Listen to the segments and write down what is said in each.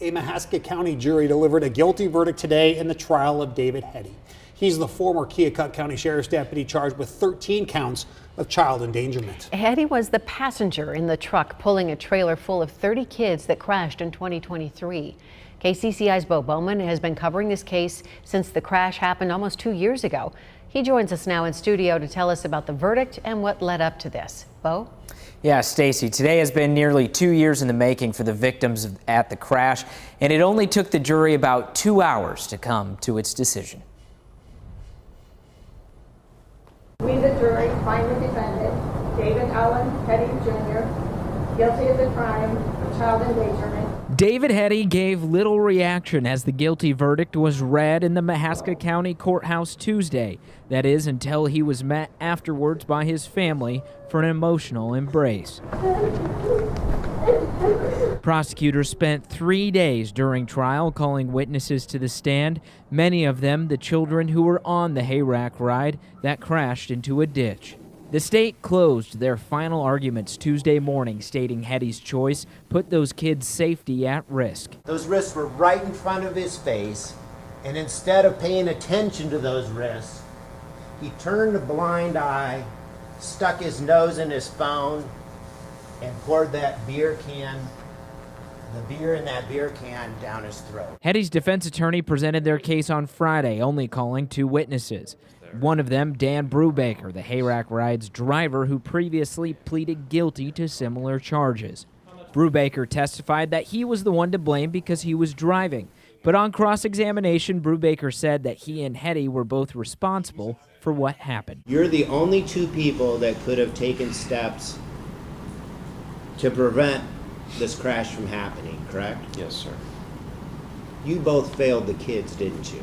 A Mahaska County jury delivered a guilty verdict today in the trial of David Heddy. He's the former Keokuk County Sheriff's deputy charged with 13 counts of child endangerment. Heddy was the passenger in the truck pulling a trailer full of 30 kids that crashed in 2023. KCCI's Bo Bowman has been covering this case since the crash happened almost 2 years ago. He joins us now in studio to tell us about the verdict and what led up to this. Bo? Yeah, Stacy, today has been nearly 2 years in the making for the victims at the crash, and it only took the jury about 2 hours to come to its decision. We, the jury, find the defendant, David Allen Heddy Jr., guilty of the crime of child endangerment. David Heddy gave little reaction as the guilty verdict was read in the Mahaska County Courthouse Tuesday. That is, until he was met afterwards by his family for an emotional embrace. Prosecutors spent 3 days during trial calling witnesses to the stand, many of them the children who were on the hayrack ride that crashed into a ditch. The state closed their final arguments Tuesday morning, stating Heddy's choice put those kids' safety at risk. Those risks were right in front of his face, and instead of paying attention to those risks, he turned a blind eye, stuck his nose in his phone, and poured that beer can, the beer in that beer can, down his throat. Heddy's defense attorney presented their case on Friday, only calling 2 witnesses. One of them, Dan Brubaker, the hayrack ride's driver who previously pleaded guilty to similar charges. Brubaker testified that he was the one to blame because he was driving. But on cross-examination, Brubaker said that he and Heddy were both responsible for what happened. You're the only 2 people that could have taken steps to prevent this crash from happening, correct? Yes, sir. You both failed the kids, didn't you?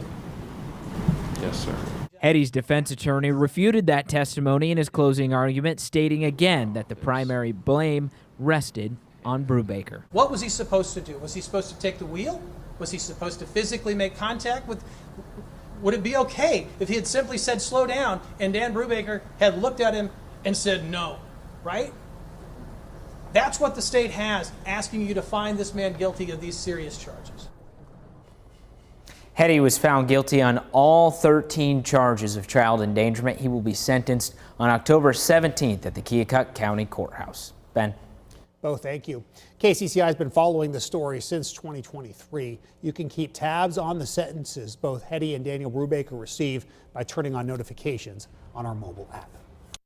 Yes, sir. Heddy's defense attorney refuted that testimony in his closing argument, stating again that the primary blame rested on Brubaker. What was he supposed to do? Was he supposed to take the wheel? Was he supposed to physically make contact with? Would it be okay if he had simply said slow down and Dan Brubaker had looked at him and said no, right? That's what the state has, asking you to find this man guilty of these serious charges. Heddy was found guilty on all 13 charges of child endangerment. He will be sentenced on October 17th at the Keokuk County Courthouse. Ben? Bo, thank you. KCCI has been following the story since 2023. You can keep tabs on the sentences both Heddy and Daniel Brubaker receive by turning on notifications on our mobile app.